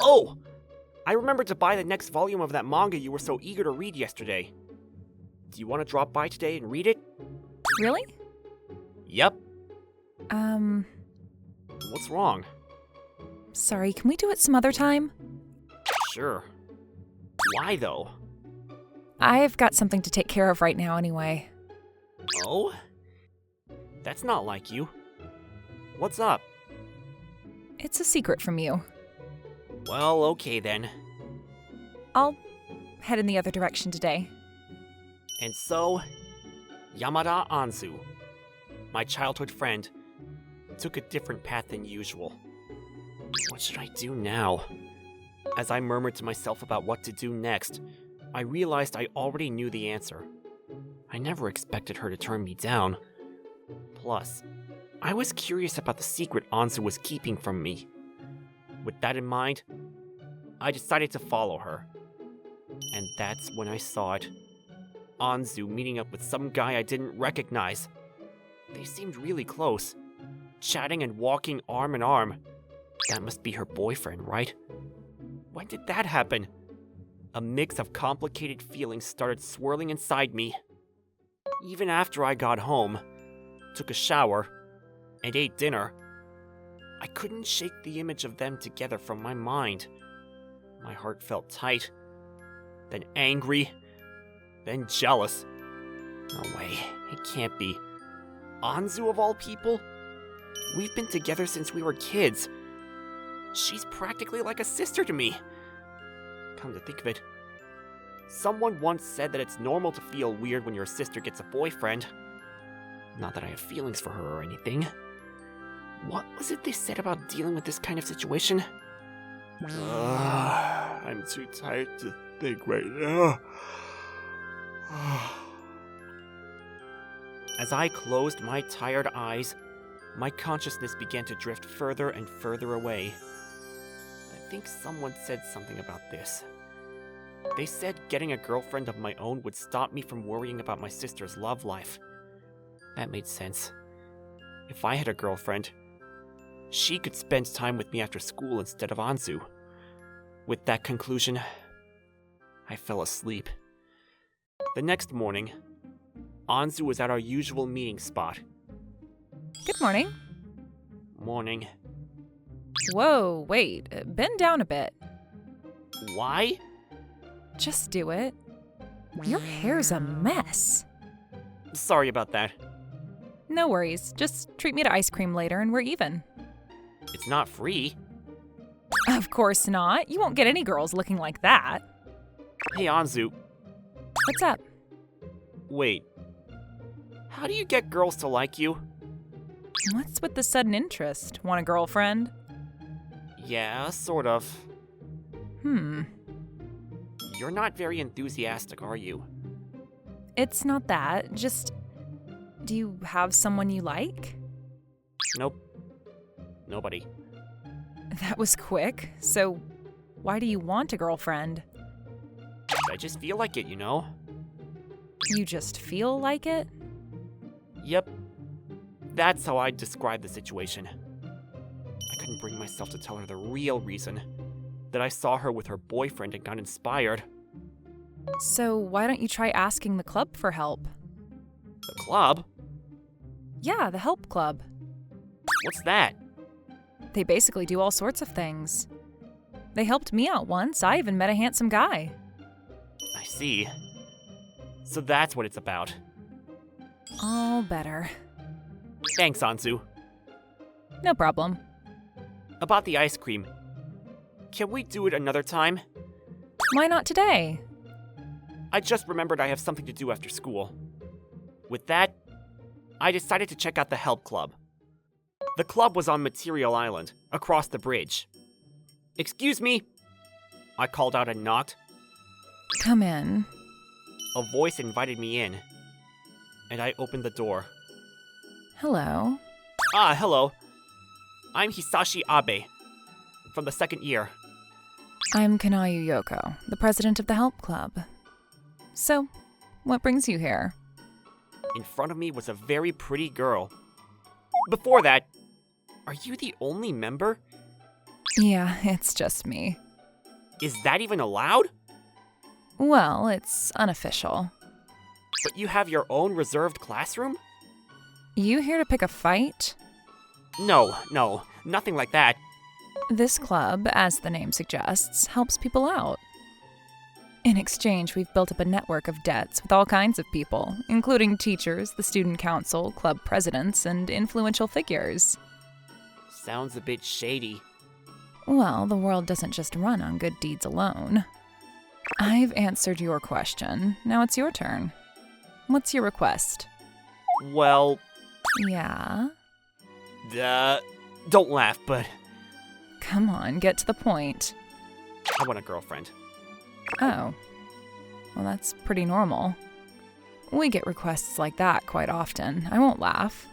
Oh! I remembered to buy the next volume of that manga you were so eager to read yesterday. Do you want to drop by today and read it? Really? Yep. Um, What's wrong? sorry, can we do it some other time? Sure. Why though? I've got something to take care of right now anyway. Oh? That's not like you. What's up? It's a secret from you. Well, okay then. I'll head in the other direction today. And so, Yamada Anzu, my childhood friend, took a different path than usual. What should I do now? As I murmured to myself about what to do next, I realized I already knew the answer. I never expected her to turn me down. Plus, I was curious about the secret Anzu was keeping from me. With that in mind, I decided to follow her. And that's when I saw it. Anzu meeting up with some guy I didn't recognize. They seemed really close, chatting and walking arm in arm. That must be her boyfriend, right? When did that happen? A mix of complicated feelings started swirling inside me. Even after I got home, took a shower, and ate dinner, I couldn't shake the image of them together from my mind. My heart felt tight, then angry, then jealous. No way, it can't be. Anzu of all people? We've been together since we were kids. She's practically like a sister to me. Come to think of it, someone once said that it's normal to feel weird when your sister gets a boyfriend. Not that I have feelings for her or anything. What was it they said about dealing with this kind of situation? I'm too tired to think right now. As I closed my tired eyes, my consciousness began to drift further and further away. I think someone said something about this. They said getting a girlfriend of my own would stop me from worrying about my sister's love life. That made sense. If I had a girlfriend, she could spend time with me after school instead of Anzu. With that conclusion, I fell asleep. The next morning, Anzu was at our usual meeting spot. Good morning. Morning. Whoa, wait, bend down a bit. Why? Just do it. Your hair's a mess. Sorry about that. No worries, just treat me to ice cream later and we're even. It's not free. Of course not. You won't get any girls looking like that. Hey, Anzu. What's up? Wait. How do you get girls to like you? What's with the sudden interest? Want a girlfriend? Yeah, sort of. You're not very enthusiastic, are you? It's not that. Just, do you have someone you like? Nope. Nobody. That was quick. So, why do you want a girlfriend? I just feel like it, you know? You just feel like it? Yep. That's how I'd describe the situation. I couldn't bring myself to tell her the real reason. That I saw her with her boyfriend and got inspired. So, why don't you try asking the club for help? The club? Yeah, the help club. What's that? They basically do all sorts of things. They helped me out once. I even met a handsome guy. I see. So that's what it's about. All better. Thanks, Anzu. No problem. About the ice cream. Can we do it another time? Why not today? I just remembered I have something to do after school. With that, I decided to check out the help club. The club was on Material Island, across the bridge. Excuse me? I called out and knocked. Come in. A voice invited me in, and I opened the door. Hello. Ah, hello. I'm Hisashi Abe, from the second year. I'm Kanayu Yoko, the president of the help club. So, what brings you here? In front of me was a very pretty girl. Before that, are you the only member? Yeah, it's just me. Is that even allowed? Well, it's unofficial. But you have your own reserved classroom? You here to pick a fight? No, nothing like that. This club, as the name suggests, helps people out. In exchange, we've built up a network of debts with all kinds of people, including teachers, the student council, club presidents, and influential figures. Sounds a bit shady. Well, the world doesn't just run on good deeds alone. I've answered your question. Now it's your turn. What's your request? Well, Yeah? don't laugh, but Come on, get to the point. I want a girlfriend. Oh. Well, that's pretty normal. We get requests like that quite often. I won't laugh.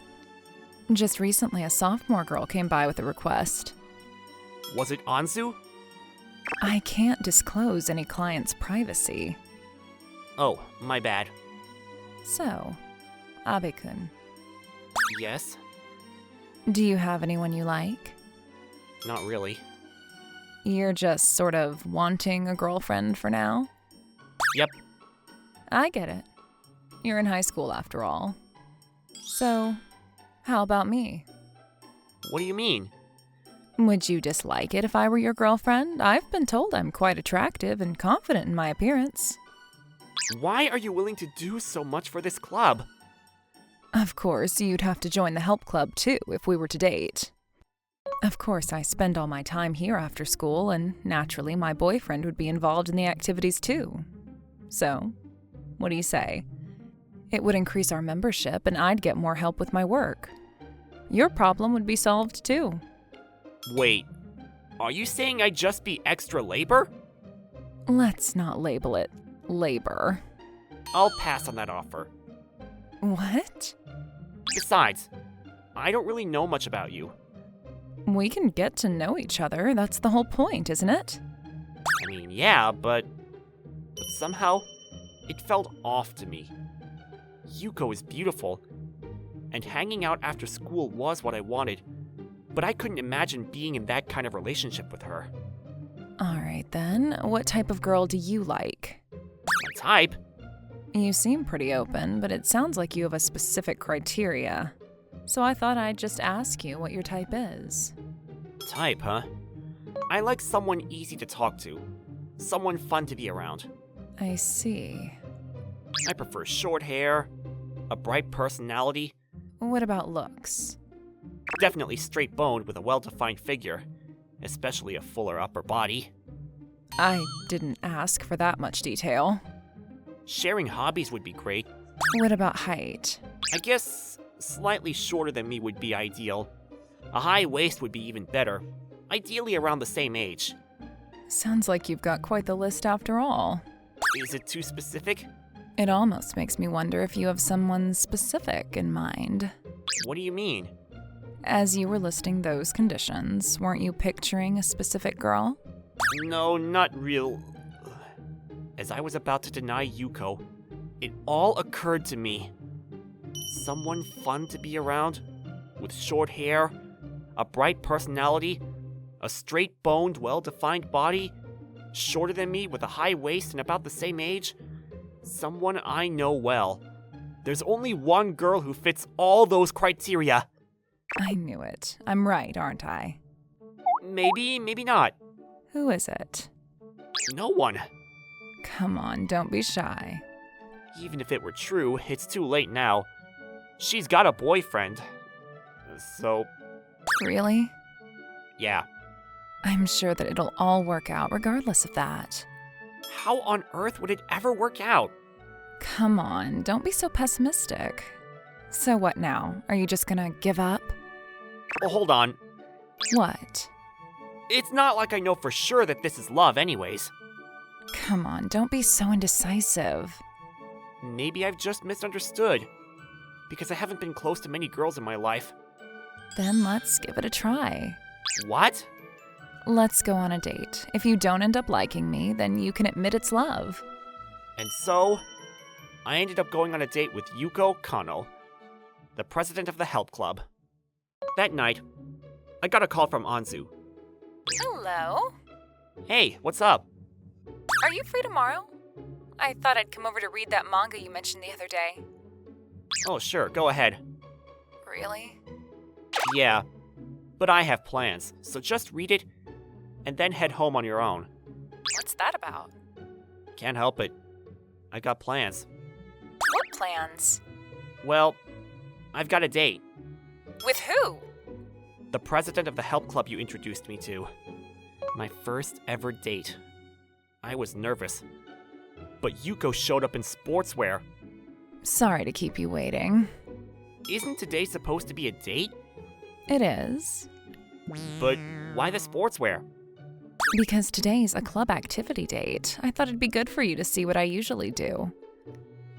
Just recently, a sophomore girl came by with a request. Was it Anzu? I can't disclose any client's privacy. Oh, my bad. So, Abe-kun, Yes? do you have anyone you like? Not really. You're just sort of wanting a girlfriend for now? Yep. I get it. You're in high school after all. So, how about me? What do you mean? Would you dislike it if I were your girlfriend? I've been told I'm quite attractive and confident in my appearance. Why are you willing to do so much for this club? Of course, you'd have to join the help club too if we were to date. Of course, I spend all my time here after school, and naturally my boyfriend would be involved in the activities too. So, what do you say? It would increase our membership and I'd get more help with my work. Your problem would be solved too. Wait, are you saying I'd just be extra labor? Let's not label it labor. I'll pass on that offer. What? Besides, I don't really know much about you. We can get to know each other. That's the whole point, isn't it? I mean, yeah, but somehow it felt off to me. Yuko is beautiful, and hanging out after school was what I wanted, but I couldn't imagine being in that kind of relationship with her. All right then. What type of girl do you like? My type? You seem pretty open, but it sounds like you have a specific criteria. So I thought I'd just ask you what your type is. Type, huh? I like someone easy to talk to. Someone fun to be around. I see. I prefer short hair, a bright personality, What about looks? definitely straight-boned with a well-defined figure, especially a fuller upper body. I didn't ask for that much detail. Sharing hobbies would be great. What about height? I guess slightly shorter than me would be ideal. A high waist would be even better, ideally around the same age. Sounds like you've got quite the list after all. Is it too specific? It almost makes me wonder if you have someone specific in mind. What do you mean? As you were listing those conditions, weren't you picturing a specific girl? No, not real. As I was about to deny Yuko, it all occurred to me. Someone fun to be around, with short hair, a bright personality, a straight-boned, well-defined body, shorter than me with a high waist and about the same age. Someone I know well. There's only one girl who fits all those criteria. I knew it. I'm right, aren't I? Maybe, maybe not. Who is it? No one. Come on, don't be shy. Even if it were true, it's too late now. She's got a boyfriend. So, Really? yeah. I'm sure that it'll all work out regardless of that. How on earth would it ever work out? Come on, don't be so pessimistic. So what now? Are you just gonna give up? Well, hold on. What? It's not like I know for sure that this is love anyways. Come on, don't be so indecisive. Maybe I've just misunderstood. Because I haven't been close to many girls in my life. Then let's give it a try. What? Let's go on a date. If you don't end up liking me, then you can admit it's love. And so, I ended up going on a date with Yuko Kanon, the president of the help club. That night, I got a call from Anzu. Hello? Hey, what's up? Are you free tomorrow? I thought I'd come over to read that manga you mentioned the other day. Oh, sure, go ahead. Really? Yeah, but I have plans, so just read it and then head home on your own. What's that about? Can't help it. I got plans. What plans? Well, I've got a date. With who? The president of the help club you introduced me to. My first ever date. I was nervous. But Yuko showed up in sportswear. Sorry to keep you waiting. Isn't today supposed to be a date? It is. But why the sportswear? Because today's a club activity date. I thought it'd be good for you to see what I usually do.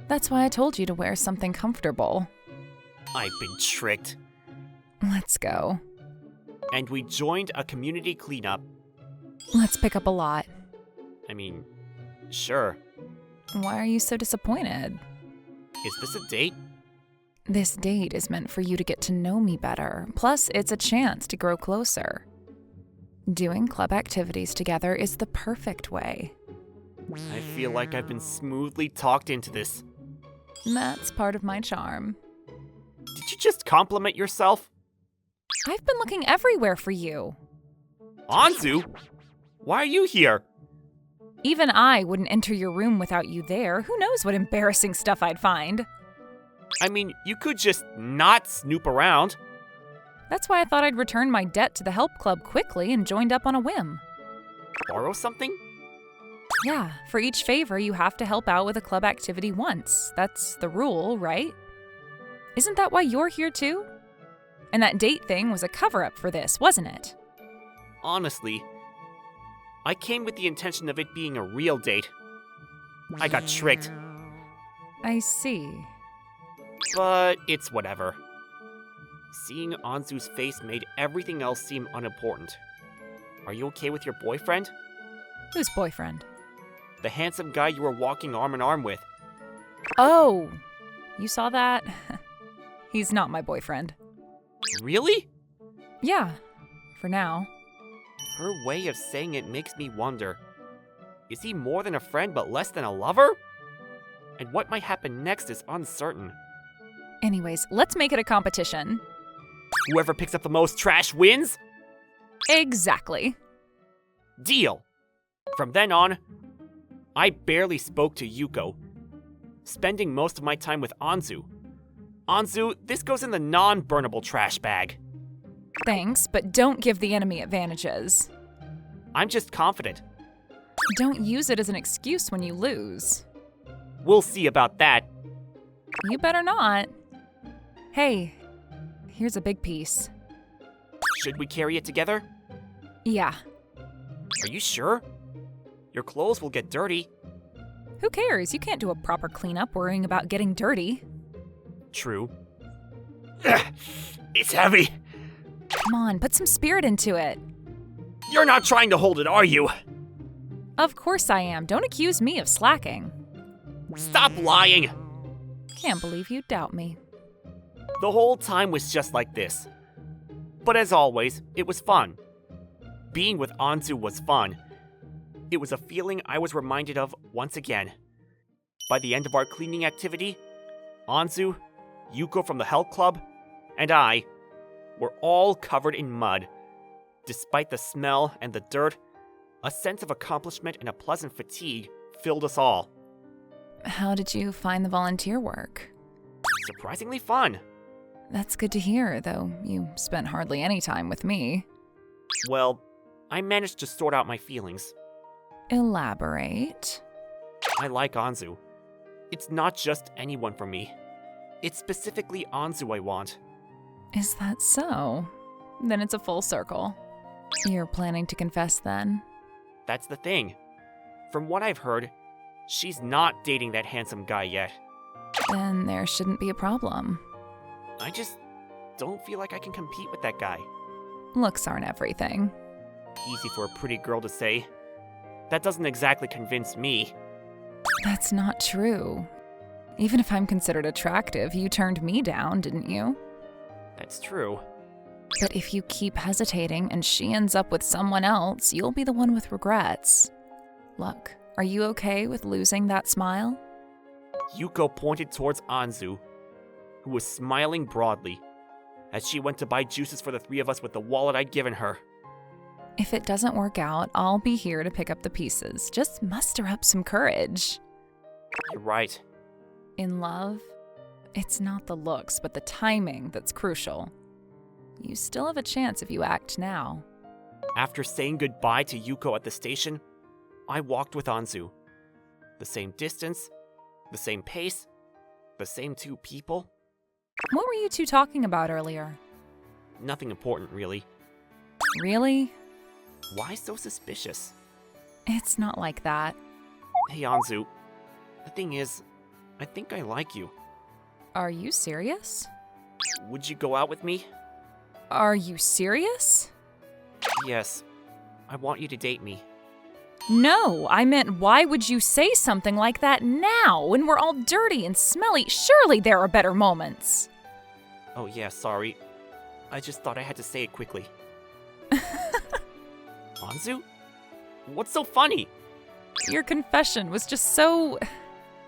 That's why I told you to wear something comfortable. I've been tricked. Let's go. And we joined a community cleanup. Let's pick up a lot. I mean, sure. Why are you so disappointed? Is this a date? This date is meant for you to get to know me better. Plus, it's a chance to grow closer. Doing club activities together is the perfect way. I feel like I've been smoothly talked into this. That's part of my charm. Did you just compliment yourself? I've been looking everywhere for you. Anzu? Why are you here? Even I wouldn't enter your room without you there. Who knows what embarrassing stuff I'd find? I mean, you could just not snoop around. That's why I thought I'd return my debt to the help club quickly and joined up on a whim. Borrow something? Yeah, for each favor, you have to help out with a club activity once. That's the rule, right? Isn't that why you're here too? And that date thing was a cover-up for this, wasn't it? Honestly, I came with the intention of it being a real date. I got tricked, I see. but it's whatever. Seeing Anzu's face made everything else seem unimportant. Are you okay with your boyfriend? Whose boyfriend? The handsome guy you were walking arm in arm with. Oh, you saw that? He's not my boyfriend. Really? Yeah, for now. Her way of saying it makes me wonder. Is he more than a friend but less than a lover? And what might happen next is uncertain. Anyways, let's make it a competition. Whoever picks up the most trash wins? Exactly. Deal! From then on, I barely spoke to Yuko, spending most of my time with Anzu. Anzu, this goes in the non-burnable trash bag. Thanks, but don't give the enemy advantages. I'm just confident. Don't use it as an excuse when you lose. We'll see about that. You better not. Hey, here's a big piece. Should we carry it together? Yeah, Are you sure? Your clothes will get dirty. who cares? You can't do a proper cleanup worrying about getting dirty. True. It's heavy. Come on, put some spirit into it. You're not trying to hold it, are you? Of course I am. Don't accuse me of slacking. Stop lying! Can't believe you doubt me. The whole time was just like this. But as always, it was fun. Being with Anzu was fun. It was a feeling I was reminded of once again. By the end of our cleaning activity, Anzu, Yuko from the help club, and I were all covered in mud. Despite the smell and the dirt, a sense of accomplishment and a pleasant fatigue filled us all. How did you find the volunteer work? Surprisingly fun. That's good to hear, though you spent hardly any time with me. Well, I managed to sort out my feelings. Elaborate. I like Anzu. It's not just anyone for me. It's specifically Anzu I want. Is that so? Then it's a full circle. You're planning to confess then? That's the thing. From what I've heard, she's not dating that handsome guy yet. Then there shouldn't be a problem. I just don't feel like I can compete with that guy. Looks aren't everything. Easy for a pretty girl to say. That doesn't exactly convince me. That's not true. Even if I'm considered attractive, you turned me down, didn't you? That's true. But if you keep hesitating and she ends up with someone else, you'll be the one with regrets. Look, are you okay with losing that smile? Yuko pointed towards Anzu, who was smiling broadly as she went to buy juices for the three of us with the wallet I'd given her. If it doesn't work out, I'll be here to pick up the pieces. Just muster up some courage. You're right. In love, it's not the looks, but the timing that's crucial. You still have a chance if you act now. After saying goodbye to Yuko at the station, I walked with Anzu. The same distance, the same pace, the same two people. What were you two talking about earlier? Nothing important, really. Really? Why so suspicious? It's not like that. Hey, Anzu. The thing is, I think I like you. Are you serious? Would you go out with me? Are you serious? Yes. I want you to date me. No, I meant why would you say something like that now when we're all dirty and smelly? Surely there are better moments. Oh yeah, sorry. I just thought I had to say it quickly. Anzu? What's so funny? Your confession was just so...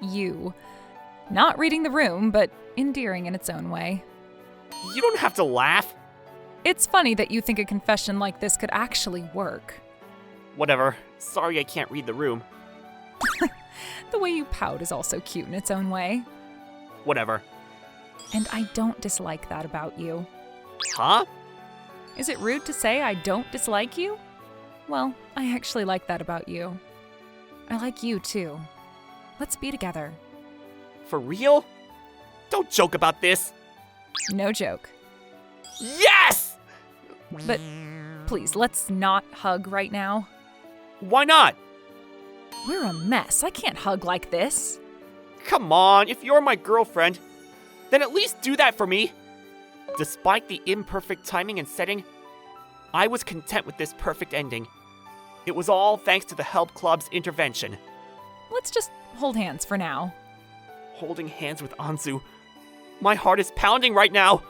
you. Not reading the room, but endearing in its own way. You don't have to laugh. It's funny that you think a confession like this could actually work. Whatever. Sorry I can't read the room. The way you pout is also cute in its own way. Whatever. And I don't dislike that about you. Huh? Is it rude to say I don't dislike you? Well, I actually like that about you. I like you too. Let's be together. For real? Don't joke about this. No joke. Yes! But please, let's not hug right now. Why not? We're a mess. I can't hug like this. Come on, if you're my girlfriend, then at least do that for me. Despite the imperfect timing and setting, I was content with this perfect ending. It was all thanks to the Help Club's intervention. Let's just hold hands for now. Holding hands with Anzu. My heart is pounding right now.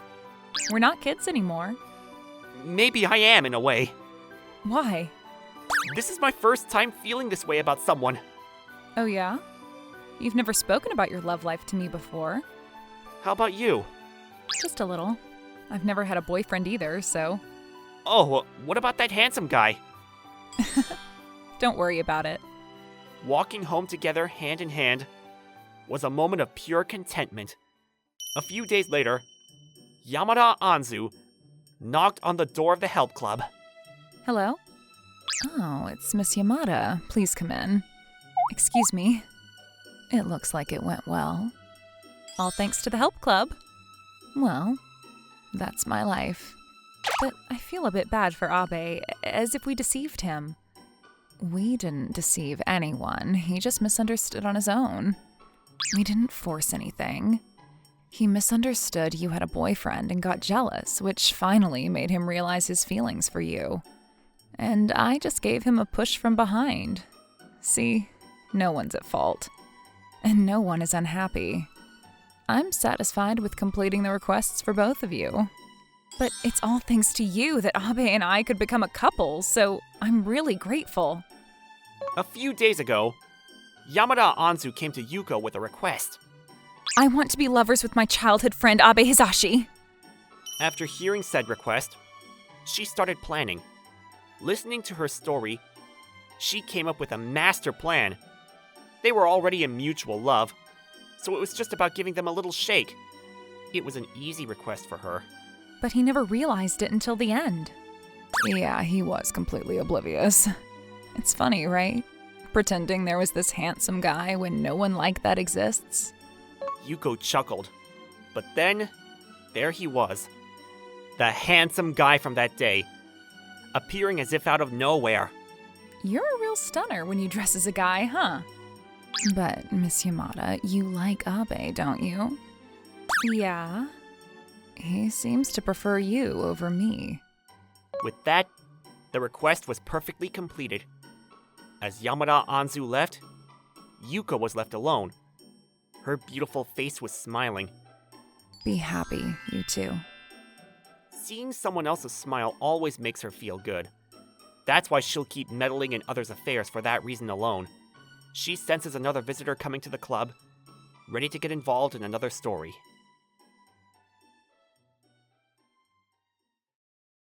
We're not kids anymore. Maybe I am in a way. Why? This is my first time feeling this way about someone. Oh yeah? You've never spoken about your love life to me before. How about you? Just a little. I've never had a boyfriend either, so... Oh, what about that handsome guy? Don't worry about it. Walking home together hand in hand was a moment of pure contentment. A few days later, Yamada Anzu knocked on the door of the Help Club. Hello? Oh, it's Miss Yamada. Please come in. Excuse me. It looks like it went well. All thanks to the Help Club. Well, that's my life. But I feel a bit bad for Abe, as if we deceived him. We didn't deceive anyone. He just misunderstood on his own. We didn't force anything. He misunderstood you had a boyfriend and got jealous, which finally made him realize his feelings for you. And I just gave him a push from behind. See, no one's at fault. And no one is unhappy. I'm satisfied with completing the requests for both of you. But it's all thanks to you that Abe and I could become a couple, so I'm really grateful. A few days ago, Yamada Anzu came to Yuko with a request. I want to be lovers with my childhood friend Abe Hizashi. After hearing said request, she started planning. Listening to her story, she came up with a master plan. They were already in mutual love, so it was just about giving them a little shake. It was an easy request for her. But he never realized it until the end. Yeah, he was completely oblivious. It's funny, right? Pretending there was this handsome guy when no one like that exists. Yuko chuckled. But then, there he was. The handsome guy from that day, appearing as if out of nowhere. You're a real stunner when you dress as a guy, huh? But, Miss Yamada, you like Abe, don't you? Yeah. He seems to prefer you over me. With that, the request was perfectly completed. As Yamada Anzu left, Yuko was left alone. Her beautiful face was smiling. Be happy, you two. Seeing someone else's smile always makes her feel good. That's why she'll keep meddling in others' affairs for that reason alone. She senses another visitor coming to the club, ready to get involved in another story.